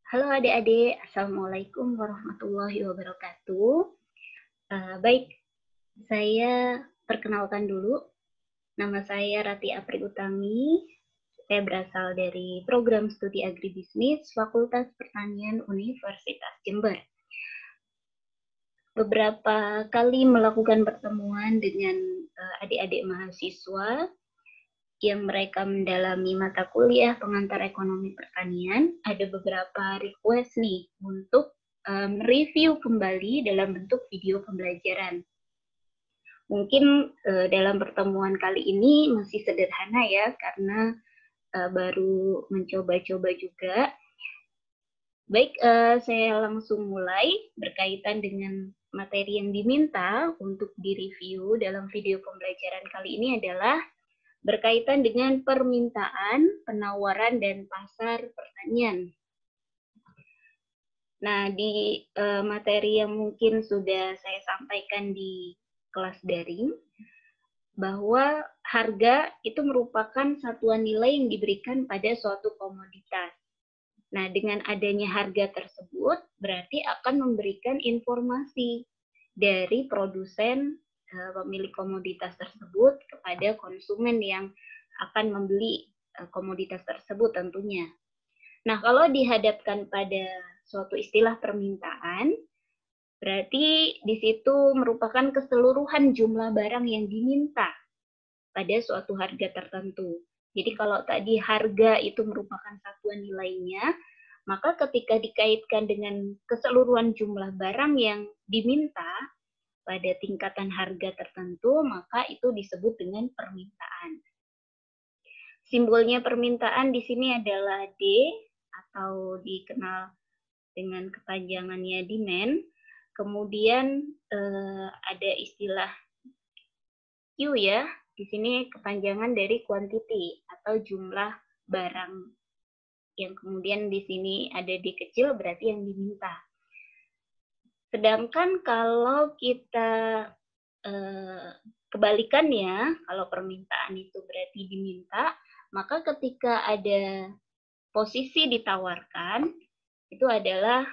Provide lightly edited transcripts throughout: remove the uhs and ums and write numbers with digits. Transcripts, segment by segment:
Halo adik-adik, Assalamualaikum warahmatullahi wabarakatuh. Baik, saya perkenalkan dulu. Nama saya Rati Apri Utami. Saya berasal dari Program Studi Agribisnis Fakultas Pertanian Universitas Jember. Beberapa kali melakukan pertemuan dengan adik-adik mahasiswa yang mereka mendalami mata kuliah pengantar ekonomi pertanian, ada beberapa request nih untuk review kembali dalam bentuk video pembelajaran. Mungkin dalam pertemuan kali ini masih sederhana ya, karena baru mencoba-coba juga. Baik, saya langsung mulai berkaitan dengan materi yang diminta untuk direview dalam video pembelajaran kali ini adalah berkaitan dengan permintaan, penawaran, dan pasar pertanian. Nah, di materi yang mungkin sudah saya sampaikan di kelas daring, bahwa harga itu merupakan satuan nilai yang diberikan pada suatu komoditas. Nah, dengan adanya harga tersebut, berarti akan memberikan informasi dari produsen pemilik komoditas tersebut kepada konsumen yang akan membeli komoditas tersebut tentunya. Nah, kalau dihadapkan pada suatu istilah permintaan, berarti di situ merupakan keseluruhan jumlah barang yang diminta pada suatu harga tertentu. Jadi kalau tadi harga itu merupakan satuan nilainya, maka ketika dikaitkan dengan keseluruhan jumlah barang yang diminta pada tingkatan harga tertentu, maka itu disebut dengan permintaan. Simbolnya permintaan di sini adalah D atau dikenal dengan kepanjangannya demand. Kemudian ada istilah Q ya, di sini kepanjangan dari quantity atau jumlah barang yang kemudian di sini ada D kecil berarti yang diminta. Sedangkan kalau kita kebalikannya, kalau permintaan itu berarti diminta, maka ketika ada posisi ditawarkan, itu adalah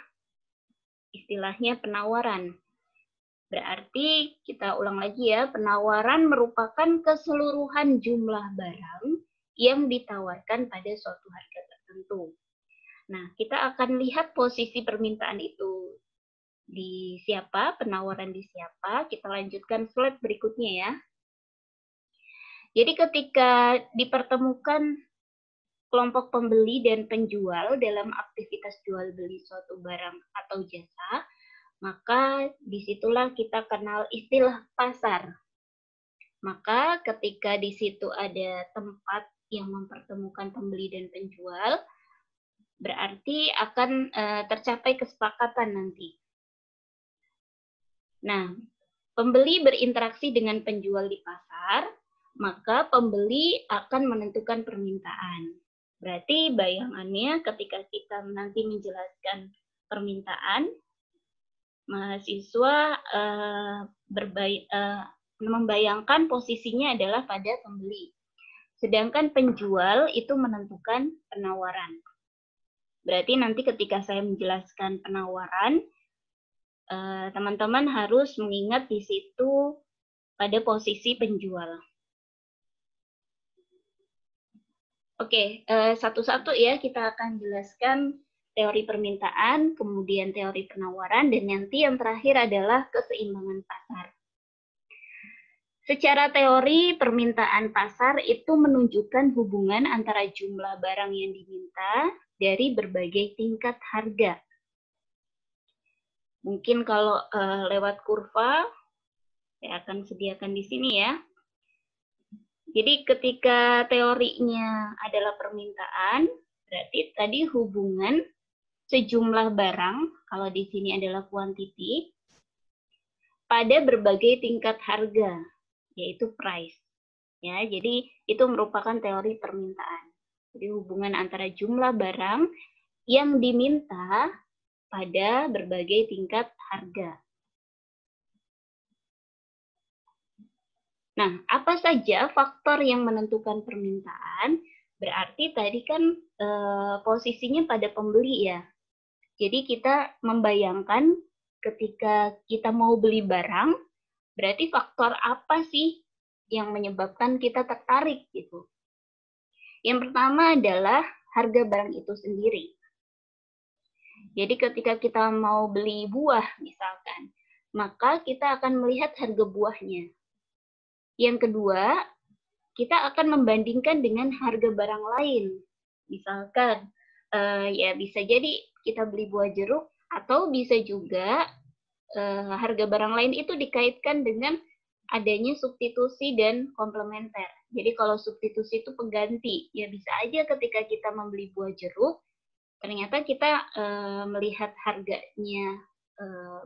istilahnya penawaran. Berarti kita ulang lagi ya, penawaran merupakan keseluruhan jumlah barang yang ditawarkan pada suatu harga tertentu. Nah, kita akan lihat posisi permintaan itu di siapa, penawaran di siapa. Kita lanjutkan slide berikutnya ya. Jadi ketika dipertemukan kelompok pembeli dan penjual dalam aktivitas jual beli suatu barang atau jasa, maka disitulah kita kenal istilah pasar. Maka ketika di situ ada tempat yang mempertemukan pembeli dan penjual, berarti akan tercapai kesepakatan nanti. Nah, pembeli berinteraksi dengan penjual di pasar, maka pembeli akan menentukan permintaan. Berarti bayangannya ketika kita nanti menjelaskan permintaan, mahasiswa membayangkan posisinya adalah pada pembeli. Sedangkan penjual itu menentukan penawaran. Berarti nanti ketika saya menjelaskan penawaran, teman-teman harus mengingat di situ pada posisi penjual. Oke, satu-satu ya kita akan jelaskan teori permintaan, kemudian teori penawaran, dan nanti yang terakhir adalah keseimbangan pasar. Secara teori, permintaan pasar itu menunjukkan hubungan antara jumlah barang yang diminta dari berbagai tingkat harga. Mungkin kalau lewat kurva, saya akan sediakan di sini ya. Jadi ketika teorinya adalah permintaan, berarti tadi hubungan sejumlah barang, kalau di sini adalah quantity, pada berbagai tingkat harga, yaitu price. Ya, jadi itu merupakan teori permintaan. Jadi hubungan antara jumlah barang yang diminta pada berbagai tingkat harga. Nah, apa saja faktor yang menentukan permintaan? Berarti tadi kan posisinya pada pembeli ya. Jadi kita membayangkan ketika kita mau beli barang, berarti faktor apa sih yang menyebabkan kita tertarik gitu. Yang pertama adalah harga barang itu sendiri. Jadi ketika kita mau beli buah misalkan, maka kita akan melihat harga buahnya. Yang kedua, kita akan membandingkan dengan harga barang lain. Misalkan, ya bisa jadi kita beli buah jeruk, atau bisa juga harga barang lain itu dikaitkan dengan adanya substitusi dan komplementer. Jadi kalau substitusi itu pengganti, ya bisa aja ketika kita membeli buah jeruk, ternyata kita melihat harganya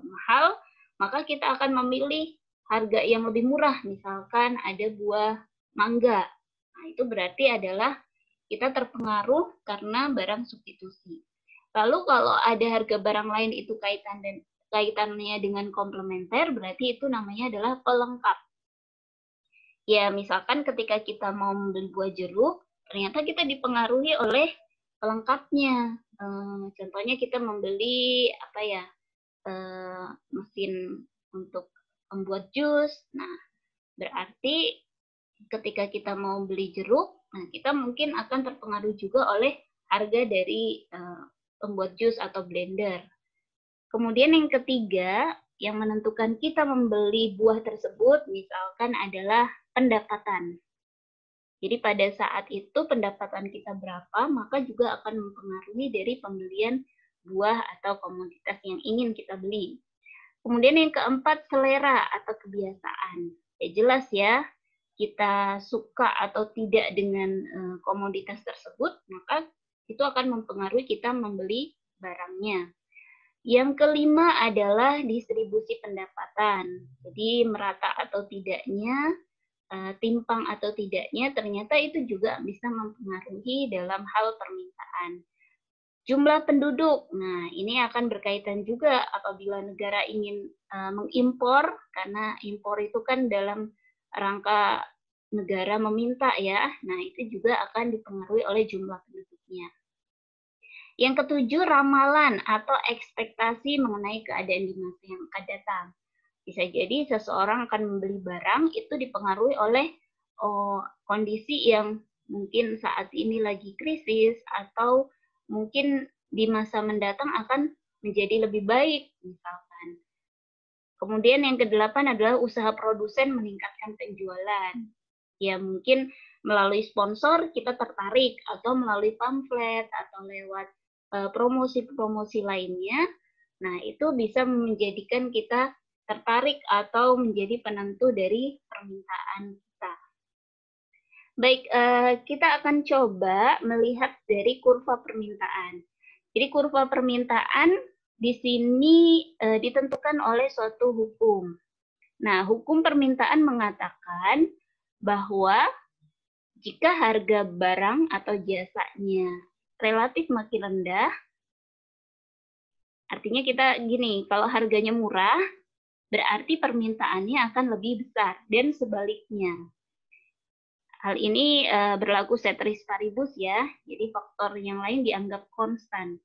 mahal, maka kita akan memilih harga yang lebih murah. Misalkan ada buah mangga, nah itu berarti adalah kita terpengaruh karena barang substitusi. Lalu kalau ada harga barang lain itu kaitannya dengan komplementer, berarti itu namanya adalah pelengkap. Ya, misalkan ketika kita mau membeli buah jeruk, ternyata kita dipengaruhi oleh pelengkapnya. Contohnya kita membeli apa ya, mesin untuk membuat jus. Nah, berarti ketika kita mau beli jeruk, nah kita mungkin akan terpengaruh juga oleh harga dari pembuat jus atau blender. Kemudian yang ketiga, yang menentukan kita membeli buah tersebut misalkan adalah pendapatan. Jadi pada saat itu pendapatan kita berapa, maka juga akan mempengaruhi dari pembelian buah atau komoditas yang ingin kita beli. Kemudian yang keempat, selera atau kebiasaan. Ya jelas ya, kita suka atau tidak dengan komoditas tersebut, maka itu akan mempengaruhi kita membeli barangnya. Yang kelima adalah distribusi pendapatan. Jadi merata atau tidaknya, timpang atau tidaknya, ternyata itu juga bisa mempengaruhi dalam hal permintaan. Jumlah penduduk, nah ini akan berkaitan juga apabila negara ingin mengimpor, karena impor itu kan dalam rangka negara meminta ya, nah itu juga akan dipengaruhi oleh jumlah penduduknya. Yang ketujuh, ramalan atau ekspektasi mengenai keadaan di masa yang akan datang. Bisa jadi seseorang akan membeli barang itu dipengaruhi oleh kondisi yang mungkin saat ini lagi krisis, atau mungkin di masa mendatang akan menjadi lebih baik, misalkan. Kemudian yang kedelapan adalah usaha produsen meningkatkan penjualan. Ya mungkin melalui sponsor kita tertarik, atau melalui pamflet, atau lewat promosi-promosi lainnya. Nah, itu bisa menjadikan kita tertarik atau menjadi penentu dari permintaan kita. Baik, kita akan coba melihat dari kurva permintaan. Jadi kurva permintaan di sini ditentukan oleh suatu hukum. Nah, hukum permintaan mengatakan bahwa jika harga barang atau jasanya relatif makin rendah, artinya kita gini, kalau harganya murah, berarti permintaannya akan lebih besar, dan sebaliknya. Hal ini berlaku ceteris paribus ya, jadi faktor yang lain dianggap konstan.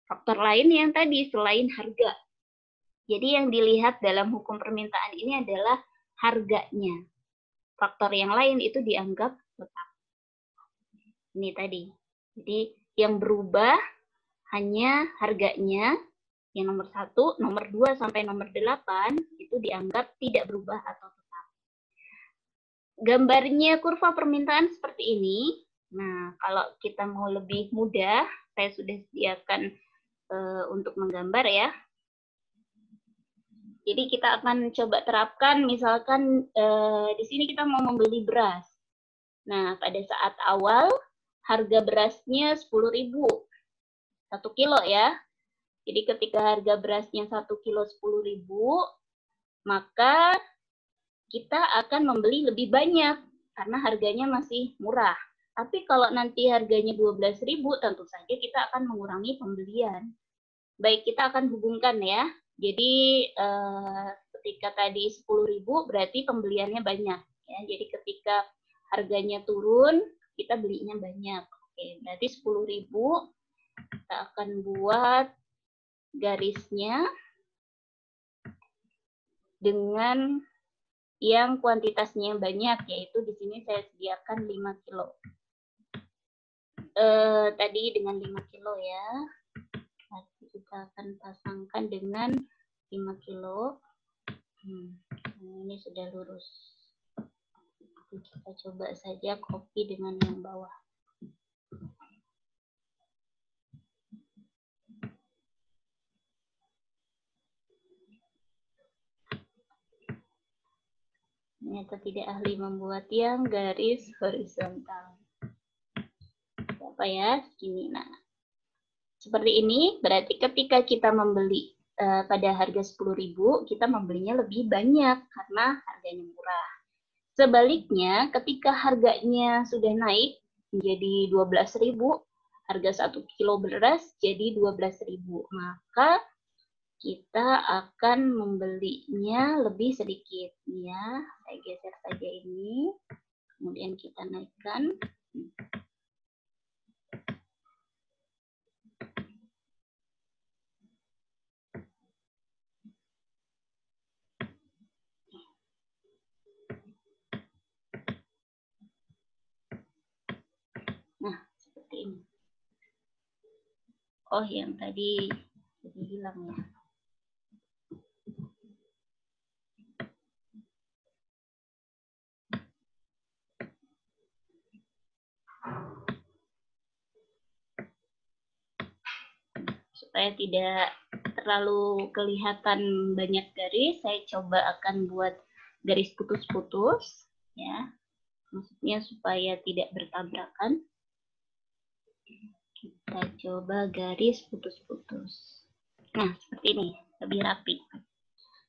Faktor lain yang tadi selain harga. Jadi yang dilihat dalam hukum permintaan ini adalah harganya. Faktor yang lain itu dianggap tetap. Ini tadi. Jadi yang berubah hanya harganya, yang nomor 1, nomor 2 sampai nomor 8 itu dianggap tidak berubah atau tetap. Gambarnya kurva permintaan seperti ini. Nah, kalau kita mau lebih mudah, saya sudah sediakan untuk menggambar ya. Jadi kita akan coba terapkan, misalkan di sini kita mau membeli beras. Nah, pada saat awal harga berasnya 10.000 1 kilo ya. Jadi ketika harga berasnya 1 kilo 10.000, maka kita akan membeli lebih banyak karena harganya masih murah. Tapi kalau nanti harganya 12.000, tentu saja kita akan mengurangi pembelian. Baik, kita akan hubungkan ya. Jadi ketika tadi 10.000 berarti pembeliannya banyak ya. Jadi ketika harganya turun, kita belinya banyak. Oke, berarti 10.000 kita akan buat garisnya dengan yang kuantitasnya banyak, yaitu di sini saya sediakan 5 kilo. Tadi dengan 5 kilo ya. Nanti kita akan pasangkan dengan 5 kilo. Ini sudah lurus. Kita coba saja copy dengan yang bawah. Ternyata tidak ahli membuat yang garis horizontal. Apa ya? Segini. Nah, seperti ini berarti ketika kita membeli pada harga 10.000, kita membelinya lebih banyak karena harganya murah. Sebaliknya, ketika harganya sudah naik menjadi 12.000, harga 1 kilo beras jadi 12.000, maka kita akan membelinya lebih sedikit. Ya, saya geser saja ini, kemudian kita naikkan. Nah, seperti ini. Oh, yang tadi jadi hilang ya. Supaya tidak terlalu kelihatan banyak garis, saya coba akan buat garis putus-putus ya. Maksudnya supaya tidak bertabrakan. Kita coba garis putus-putus. Nah, seperti ini, lebih rapi.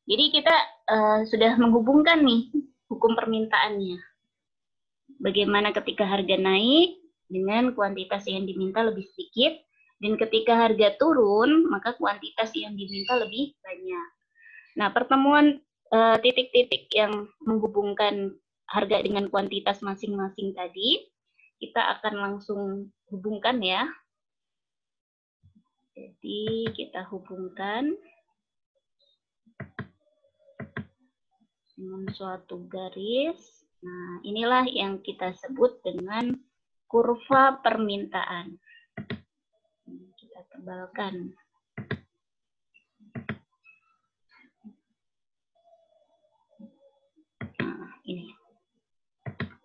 Jadi kita sudah menghubungkan nih hukum permintaannya. Bagaimana ketika harga naik dengan kuantitas yang diminta lebih sedikit, dan ketika harga turun, maka kuantitas yang diminta lebih banyak. Nah, pertemuan titik-titik yang menghubungkan harga dengan kuantitas masing-masing tadi, kita akan langsung hubungkan ya. Jadi kita hubungkan dengan suatu garis. Nah, inilah yang kita sebut dengan kurva permintaan. Kita tebalkan. Nah, ini.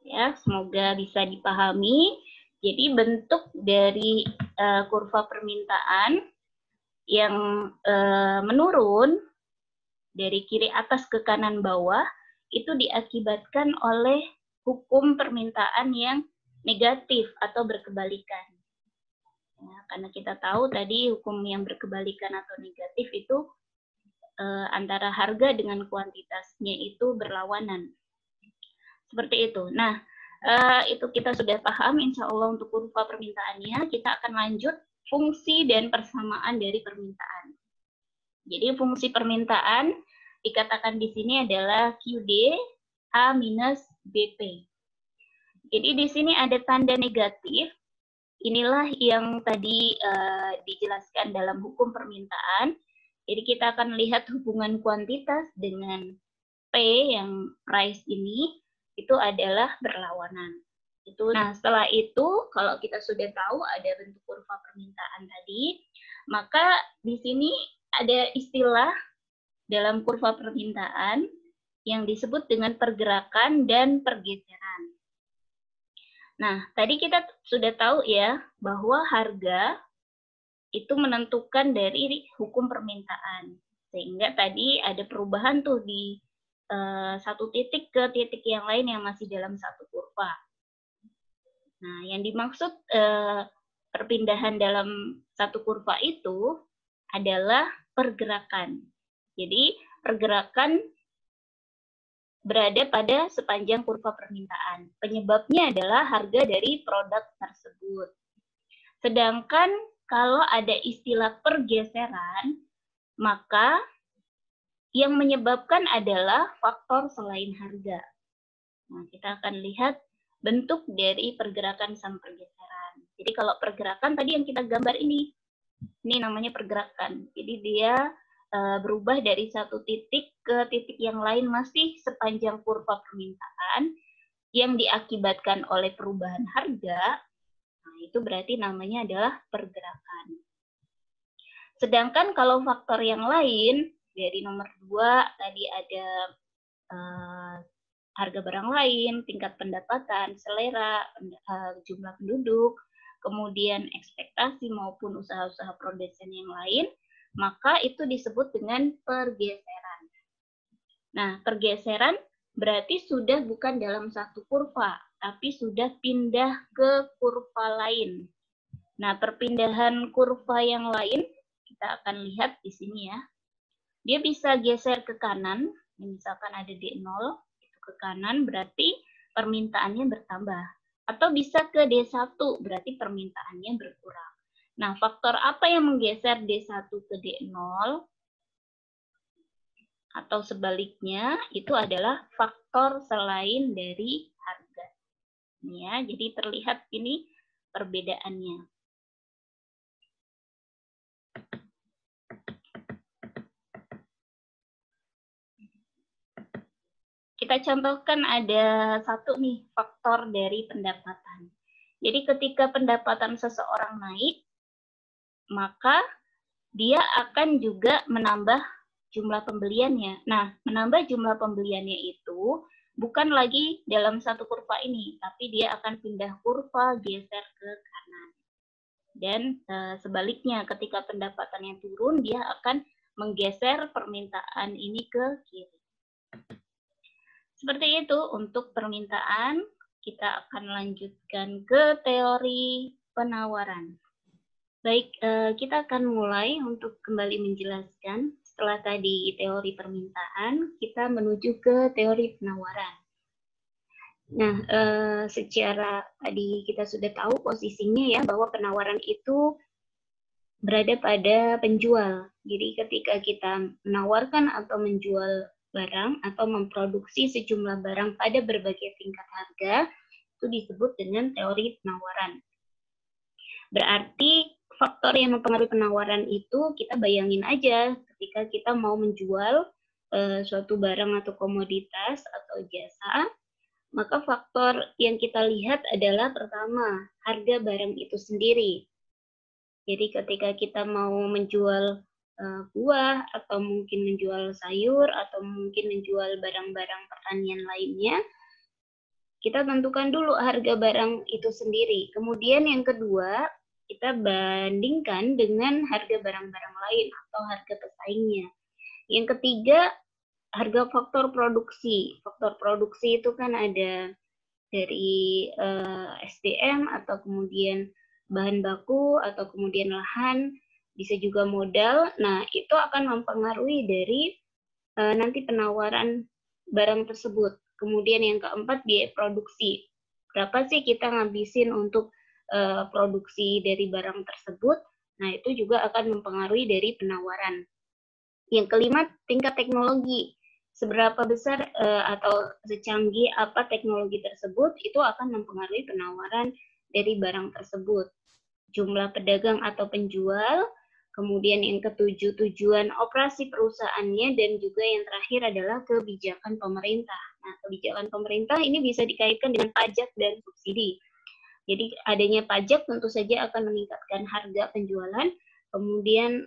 Ya, semoga bisa dipahami. Jadi bentuk dari kurva permintaan yang menurun dari kiri atas ke kanan bawah itu diakibatkan oleh hukum permintaan yang negatif atau berkebalikan. Ya, karena kita tahu tadi hukum yang berkebalikan atau negatif itu antara harga dengan kuantitasnya itu berlawanan. Seperti itu. Nah, itu kita sudah paham insya Allah untuk kurva permintaannya. Kita akan lanjut fungsi dan persamaan dari permintaan. Jadi fungsi permintaan dikatakan di sini adalah QD A minus BP. Jadi di sini ada tanda negatif. Inilah yang tadi dijelaskan dalam hukum permintaan. Jadi kita akan lihat hubungan kuantitas dengan P yang price ini itu adalah berlawanan. Nah, setelah itu kalau kita sudah tahu ada bentuk kurva permintaan tadi, maka di sini ada istilah dalam kurva permintaan yang disebut dengan pergerakan dan pergeseran. Nah, tadi kita sudah tahu ya bahwa harga itu menentukan dari hukum permintaan. Sehingga tadi ada perubahan tuh di satu titik ke titik yang lain yang masih dalam satu kurva. Nah, yang dimaksud perpindahan dalam satu kurva itu adalah pergerakan. Jadi, pergerakan berada pada sepanjang kurva permintaan. Penyebabnya adalah harga dari produk tersebut. Sedangkan kalau ada istilah pergeseran, maka yang menyebabkan adalah faktor selain harga. Nah, kita akan lihat bentuk dari pergerakan sama pergeseran. Jadi kalau pergerakan tadi yang kita gambar ini, Ini namanya pergerakan. Jadi dia berubah dari satu titik ke titik yang lain masih sepanjang kurva permintaan yang diakibatkan oleh perubahan harga. Nah, itu berarti namanya adalah pergerakan. Sedangkan kalau faktor yang lain, dari nomor 2 tadi ada harga barang lain, tingkat pendapatan, selera, jumlah penduduk, kemudian ekspektasi maupun usaha-usaha produsen yang lain, maka itu disebut dengan pergeseran. Nah, pergeseran berarti sudah bukan dalam satu kurva, tapi sudah pindah ke kurva lain. Nah, perpindahan kurva yang lain kita akan lihat di sini ya. Dia bisa geser ke kanan, misalkan ada D0, itu ke kanan berarti permintaannya bertambah. Atau bisa ke D1, berarti permintaannya berkurang. Nah, faktor apa yang menggeser D1 ke D0? Atau sebaliknya, itu adalah faktor selain dari harga. Ini ya, jadi terlihat ini perbedaannya. Kita contohkan ada satu nih faktor dari pendapatan. Jadi ketika pendapatan seseorang naik, maka dia akan juga menambah jumlah pembeliannya. Nah, menambah jumlah pembeliannya itu bukan lagi dalam satu kurva ini, tapi dia akan pindah kurva geser ke kanan. Dan sebaliknya, ketika pendapatannya turun, dia akan menggeser permintaan ini ke kiri. Seperti itu untuk permintaan. Kita akan lanjutkan ke teori penawaran. Baik, kita akan mulai untuk kembali menjelaskan. Setelah tadi teori permintaan, kita menuju ke teori penawaran. Nah, secara tadi kita sudah tahu posisinya ya, bahwa penawaran itu berada pada penjual. Jadi ketika kita menawarkan atau menjual barang atau memproduksi sejumlah barang pada berbagai tingkat harga, itu disebut dengan teori penawaran. Berarti faktor yang mempengaruhi penawaran itu kita bayangin aja ketika kita mau menjual suatu barang atau komoditas atau jasa, maka faktor yang kita lihat adalah pertama, harga barang itu sendiri. Jadi ketika kita mau menjual buah atau mungkin menjual sayur atau mungkin menjual barang-barang pertanian lainnya, kita tentukan dulu harga barang itu sendiri. Kemudian yang kedua, kita bandingkan dengan harga barang-barang lain atau harga pesaingnya. Yang ketiga, harga faktor produksi. Faktor produksi itu kan ada dari SDM atau kemudian bahan baku atau kemudian lahan, bisa juga modal. Nah, itu akan mempengaruhi dari nanti penawaran barang tersebut. Kemudian yang keempat, biaya produksi. Berapa sih kita ngabisin untuk produksi dari barang tersebut? Nah, itu juga akan mempengaruhi dari penawaran. Yang kelima, tingkat teknologi. Seberapa besar atau secanggih apa teknologi tersebut, itu akan mempengaruhi penawaran dari barang tersebut. Jumlah pedagang atau penjual, kemudian yang ketujuh, tujuan operasi perusahaannya, dan juga yang terakhir adalah kebijakan pemerintah. Nah, kebijakan pemerintah ini bisa dikaitkan dengan pajak dan subsidi. Jadi adanya pajak tentu saja akan meningkatkan harga penjualan, kemudian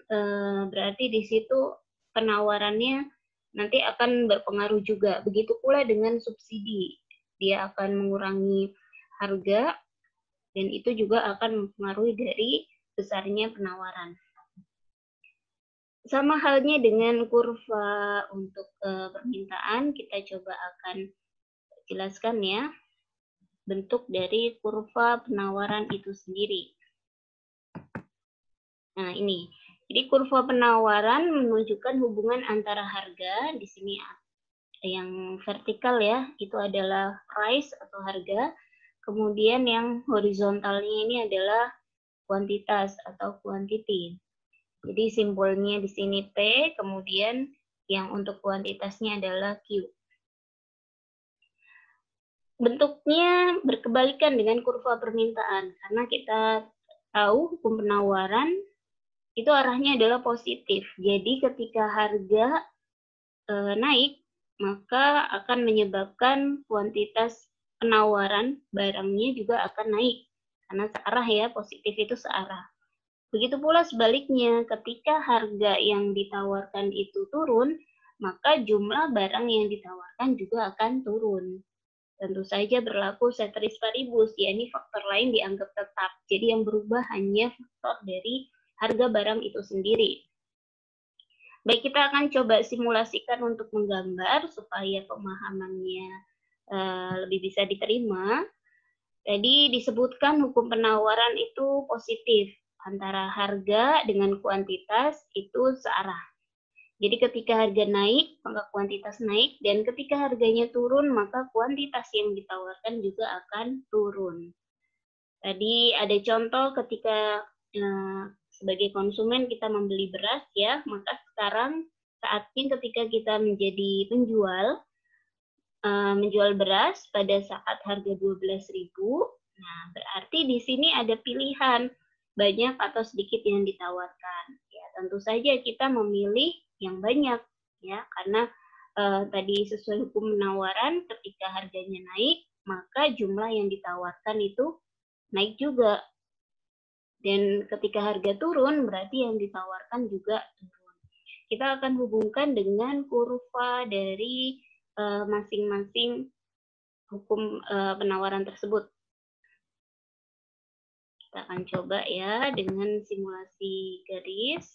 berarti di situ penawarannya nanti akan berpengaruh juga. Begitu pula dengan subsidi, dia akan mengurangi harga dan itu juga akan mempengaruhi dari besarnya penawaran. Sama halnya dengan kurva untuk permintaan, kita coba akan jelaskan ya bentuk dari kurva penawaran itu sendiri. Nah, ini. Jadi kurva penawaran menunjukkan hubungan antara harga, di sini yang vertikal ya, itu adalah price atau harga. Kemudian yang horizontalnya ini adalah kuantitas atau quantity. Jadi simbolnya di sini P, kemudian yang untuk kuantitasnya adalah Q. Bentuknya berkebalikan dengan kurva permintaan, karena kita tahu hukum penawaran itu arahnya adalah positif. Jadi ketika harga naik, maka akan menyebabkan kuantitas penawaran barangnya juga akan naik. Karena searah ya, positif itu searah. Begitu pula sebaliknya, ketika harga yang ditawarkan itu turun, maka jumlah barang yang ditawarkan juga akan turun. Tentu saja berlaku ceteris paribus, yakni faktor lain dianggap tetap. Jadi yang berubah hanya faktor dari harga barang itu sendiri. Baik, kita akan coba simulasikan untuk menggambar supaya pemahamannya lebih bisa diterima. Tadi disebutkan hukum penawaran itu positif. Antara harga dengan kuantitas itu searah. Jadi ketika harga naik, maka kuantitas naik. Dan ketika harganya turun, maka kuantitas yang ditawarkan juga akan turun. Tadi ada contoh ketika sebagai konsumen kita membeli beras ya, maka sekarang saatnya ketika kita menjadi penjual, menjual beras pada saat harga 12.000. Nah, berarti di sini ada pilihan banyak atau sedikit yang ditawarkan. Ya, tentu saja kita memilih yang banyak ya, karena tadi sesuai hukum penawaran ketika harganya naik, maka jumlah yang ditawarkan itu naik juga. Dan ketika harga turun, berarti yang ditawarkan juga turun. Kita akan hubungkan dengan kurva dari masing-masing hukum penawaran tersebut. Kita akan coba ya dengan simulasi garis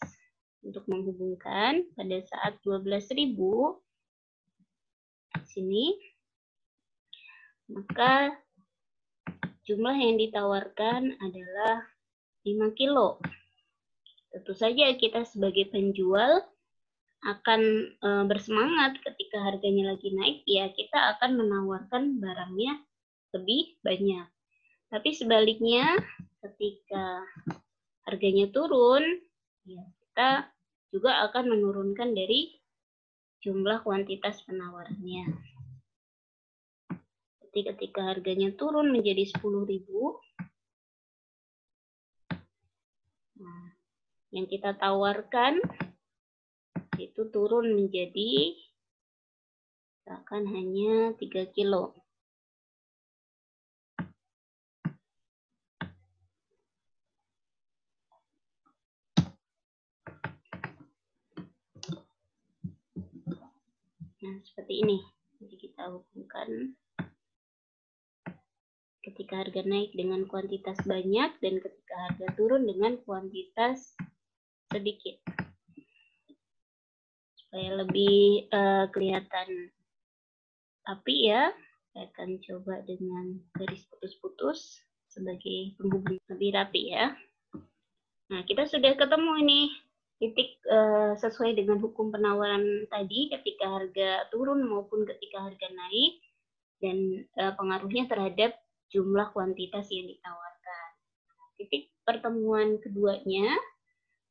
untuk menghubungkan pada saat 12.000 sini, maka jumlah yang ditawarkan adalah 5 kilo. Tentu saja kita sebagai penjual akan bersemangat ketika harganya lagi naik, ya kita akan menawarkan barangnya lebih banyak. Tapi sebaliknya, ketika harganya turun, ya kita juga akan menurunkan dari jumlah kuantitas penawarannya. Jadi ketika harganya turun menjadi 10.000, nah, yang kita tawarkan itu turun menjadi misalkan hanya 3 kilo. Nah, seperti ini. Jadi kita hubungkan ketika harga naik dengan kuantitas banyak dan ketika harga turun dengan kuantitas sedikit. Supaya lebih kelihatan rapi ya, saya akan coba dengan garis putus-putus sebagai penghubung lebih rapi ya. Nah, kita sudah ketemu ini titik sesuai dengan hukum penawaran tadi ketika harga turun maupun ketika harga naik dan pengaruhnya terhadap jumlah kuantitas yang ditawarkan. Titik pertemuan keduanya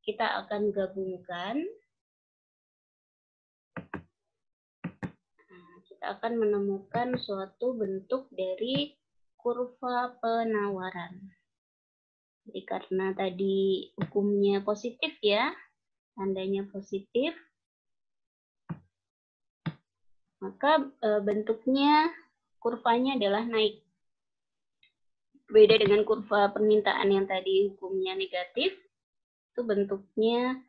kita akan gabungkan. Nah, kita akan menemukan suatu bentuk dari kurva penawaran. Jadi karena tadi hukumnya positif ya, tandanya positif, maka bentuknya kurvanya adalah naik. Beda dengan kurva permintaan yang tadi hukumnya negatif, itu bentuknya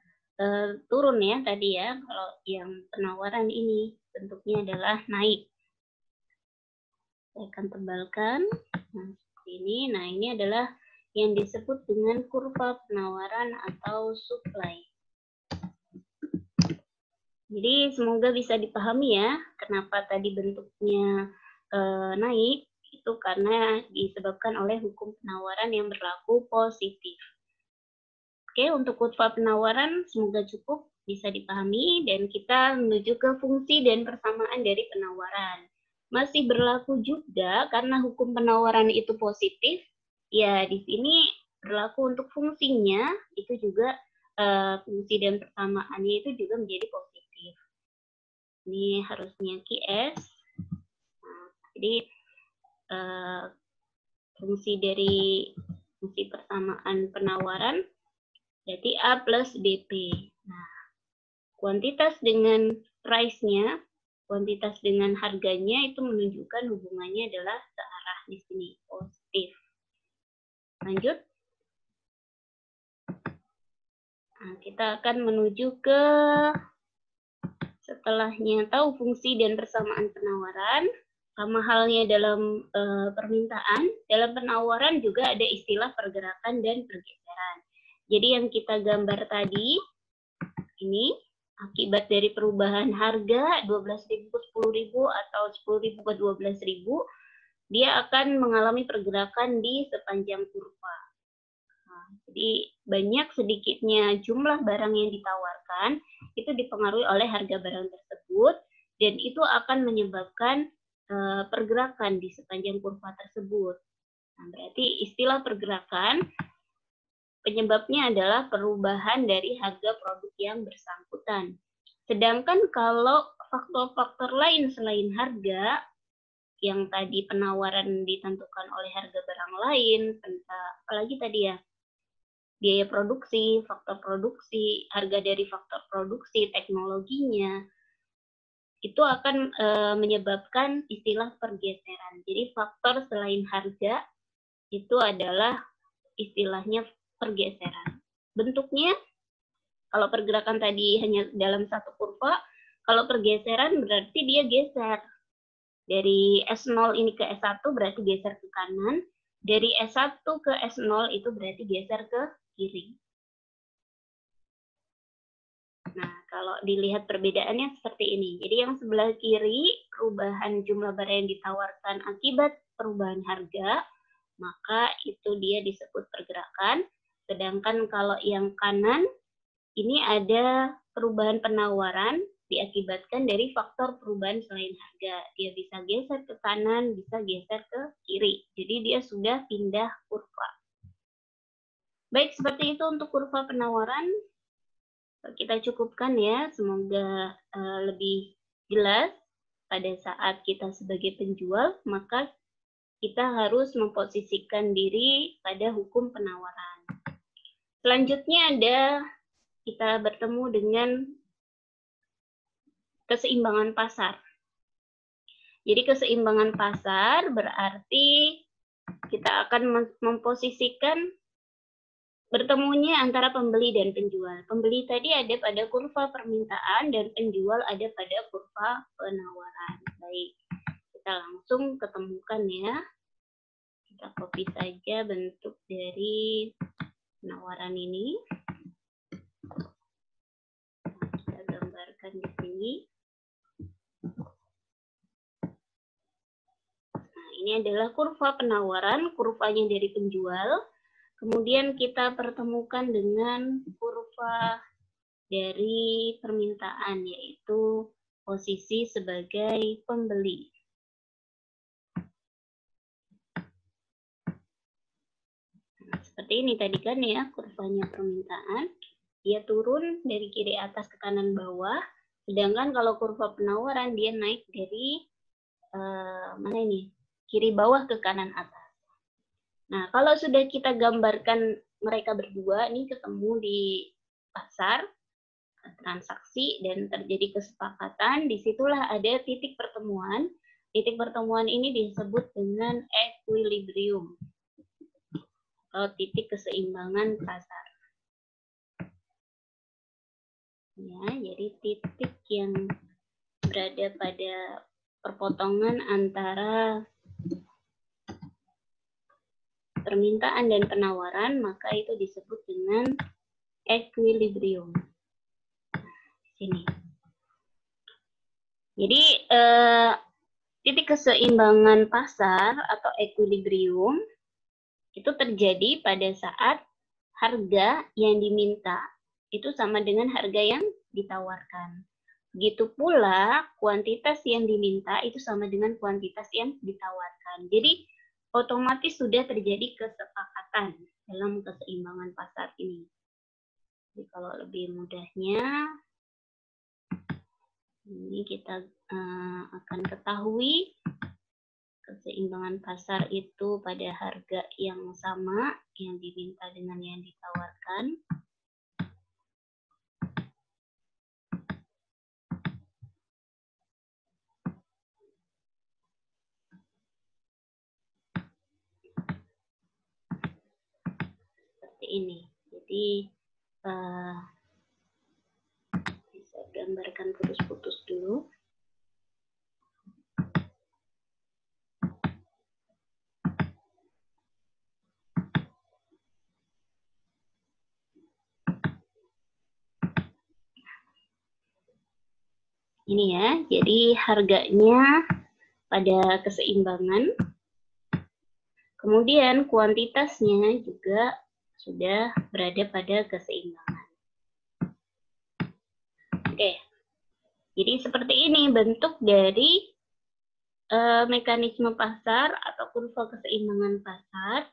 turun ya tadi ya. Kalau yang penawaran ini bentuknya adalah naik. Saya akan tebalkan. Nah, seperti ini. Nah, ini adalah yang disebut dengan kurva penawaran atau supply. Jadi semoga bisa dipahami ya, kenapa tadi bentuknya naik, itu karena disebabkan oleh hukum penawaran yang berlaku positif. Oke, untuk kurva penawaran semoga cukup bisa dipahami dan kita menuju ke fungsi dan persamaan dari penawaran. Masih berlaku juga karena hukum penawaran itu positif, ya di sini berlaku untuk fungsinya, itu juga fungsi dan persamaannya itu juga menjadi positif. Ini harusnya QS. Nah, jadi fungsi dari fungsi persamaan penawaran Berarti A plus BP. Nah, kuantitas dengan price-nya, kuantitas dengan harganya itu menunjukkan hubungannya adalah searah di sini, positif. Lanjut. Nah, kita akan menuju ke setelahnya, tahu fungsi dan persamaan penawaran. Sama halnya dalam permintaan, dalam penawaran juga ada istilah pergerakan dan pergeseran. Jadi yang kita gambar tadi, ini akibat dari perubahan harga 12.000 ke 10.000 atau 10.000 ke 12.000, dia akan mengalami pergerakan di sepanjang kurva. Nah, jadi banyak sedikitnya jumlah barang yang ditawarkan itu dipengaruhi oleh harga barang tersebut, dan itu akan menyebabkan pergerakan di sepanjang kurva tersebut. Nah, berarti istilah pergerakan penyebabnya adalah perubahan dari harga produk yang bersangkutan. Sedangkan kalau faktor-faktor lain selain harga, yang tadi penawaran ditentukan oleh harga barang lain, apalagi tadi ya, biaya produksi, faktor produksi, harga dari faktor produksi, teknologinya, itu akan menyebabkan istilah pergeseran. Jadi faktor selain harga itu adalah istilahnya pergeseran. Bentuknya, kalau pergerakan tadi hanya dalam satu kurva, kalau pergeseran berarti dia geser. Dari S0 ini ke S1 berarti geser ke kanan, dari S1 ke S0 itu berarti geser ke kiri. Nah, kalau dilihat perbedaannya seperti ini. Jadi yang sebelah kiri, perubahan jumlah barang yang ditawarkan akibat perubahan harga, maka itu dia disebut pergerakan. Sedangkan kalau yang kanan, ini ada perubahan penawaran diakibatkan dari faktor perubahan selain harga. Dia bisa geser ke kanan, bisa geser ke kiri. Jadi dia sudah pindah kurva. Baik, seperti itu untuk kurva penawaran. Kita cukupkan ya, semoga lebih jelas pada saat kita sebagai penjual, maka kita harus memposisikan diri pada hukum penawaran. Selanjutnya ada kita bertemu dengan keseimbangan pasar. Jadi keseimbangan pasar berarti kita akan memposisikan bertemunya antara pembeli dan penjual. Pembeli tadi ada pada kurva permintaan dan penjual ada pada kurva penawaran. Baik, kita langsung ketemukan ya. Kita copy saja bentuk dari penawaran ini. Kita gambarkan di sini. Nah, ini adalah kurva penawaran, kurvanya dari penjual. Kemudian kita pertemukan dengan kurva dari permintaan, yaitu posisi sebagai pembeli. Nah, seperti ini tadi kan ya, kurvanya permintaan. Dia turun dari kiri atas ke kanan bawah. Sedangkan kalau kurva penawaran, dia naik dari mana ini? Kiri bawah ke kanan atas. Nah, kalau sudah kita gambarkan mereka berdua nih ketemu di pasar, transaksi, dan terjadi kesepakatan, disitulah ada titik pertemuan. Titik pertemuan ini disebut dengan equilibrium atau titik keseimbangan pasar. Ya, jadi titik yang berada pada perpotongan antara permintaan dan penawaran, maka itu disebut dengan equilibrium. Sini. Jadi titik keseimbangan pasar atau equilibrium itu terjadi pada saat harga yang diminta itu sama dengan harga yang ditawarkan. Begitu pula kuantitas yang diminta itu sama dengan kuantitas yang ditawarkan. Jadi otomatis sudah terjadi kesepakatan dalam keseimbangan pasar ini. Jadi kalau lebih mudahnya, ini kita akan ketahui keseimbangan pasar itu pada harga yang sama yang diminta dengan yang ditawarkan. seperti ini. Jadi bisa gambarkan putus-putus dulu. Ini ya, jadi harganya pada keseimbangan. Kemudian kuantitasnya juga sudah berada pada keseimbangan. Oke, jadi seperti ini bentuk dari mekanisme pasar atau kurva keseimbangan pasar.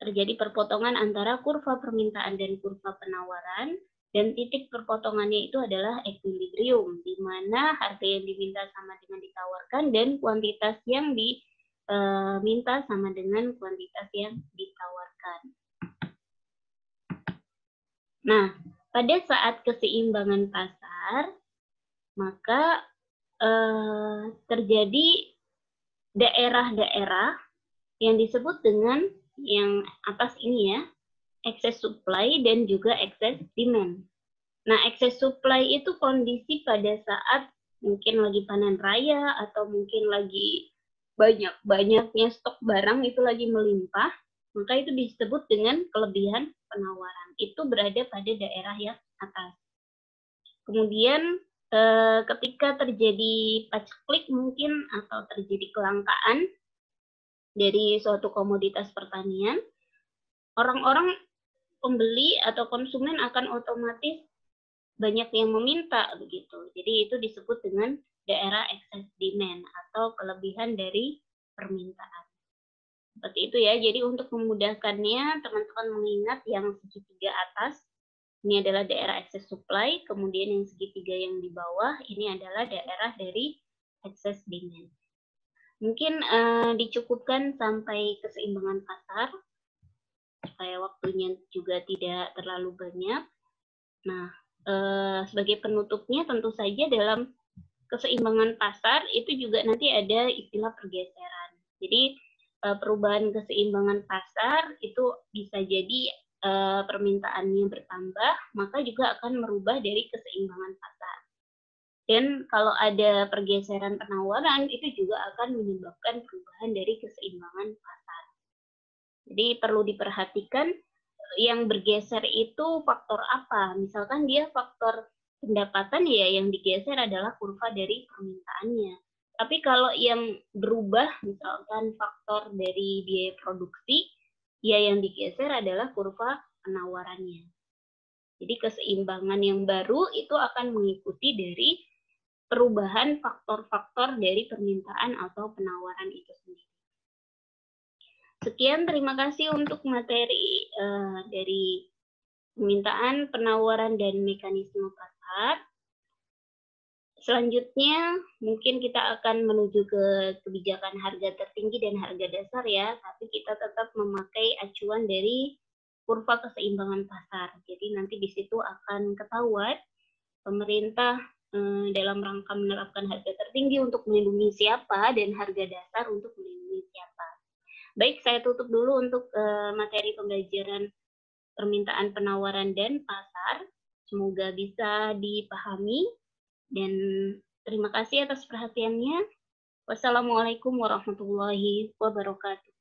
Terjadi perpotongan antara kurva permintaan dan kurva penawaran, dan titik perpotongannya itu adalah equilibrium, di mana harga yang diminta sama dengan ditawarkan dan kuantitas yang diminta sama dengan kuantitas yang ditawarkan. Nah, pada saat keseimbangan pasar, maka terjadi daerah-daerah yang disebut dengan yang atas ini ya, excess supply dan juga excess demand. Nah, excess supply itu kondisi pada saat mungkin lagi panen raya atau mungkin lagi banyak-banyaknya stok barang itu lagi melimpah, maka itu disebut dengan kelebihan penawaran. Itu berada pada daerah yang atas. Kemudian ketika terjadi paceklik mungkin atau terjadi kelangkaan dari suatu komoditas pertanian, orang-orang pembeli atau konsumen akan otomatis banyak yang meminta begitu. Jadi itu disebut dengan daerah excess demand atau kelebihan dari permintaan. Seperti itu ya. Jadi untuk memudahkannya, teman-teman mengingat yang segitiga atas ini adalah daerah excess supply, kemudian yang segitiga yang di bawah ini adalah daerah dari excess demand. Mungkin dicukupkan sampai keseimbangan pasar supaya waktunya juga tidak terlalu banyak. Nah, sebagai penutupnya tentu saja dalam keseimbangan pasar itu juga nanti ada istilah pergeseran. Jadi perubahan keseimbangan pasar itu bisa jadi permintaannya bertambah, maka juga akan merubah dari keseimbangan pasar. Dan kalau ada pergeseran penawaran, itu juga akan menyebabkan perubahan dari keseimbangan pasar. Jadi perlu diperhatikan yang bergeser itu faktor apa. Misalkan dia faktor pendapatan, ya yang digeser adalah kurva dari permintaannya. Tapi kalau yang berubah, misalkan faktor dari biaya produksi, ya yang digeser adalah kurva penawarannya. Jadi keseimbangan yang baru itu akan mengikuti dari perubahan faktor-faktor dari permintaan atau penawaran itu sendiri. Sekian, terima kasih untuk materi dari permintaan, penawaran, dan mekanisme pasar. Selanjutnya, mungkin kita akan menuju ke kebijakan harga tertinggi dan harga dasar ya, tapi kita tetap memakai acuan dari kurva keseimbangan pasar. Jadi nanti di situ akan ketahuan pemerintah dalam rangka menerapkan harga tertinggi untuk melindungi siapa dan harga dasar untuk melindungi siapa. Baik, saya tutup dulu untuk materi pembelajaran permintaan, penawaran, dan pasar. Semoga bisa dipahami dan terima kasih atas perhatiannya. Wassalamualaikum warahmatullahi wabarakatuh.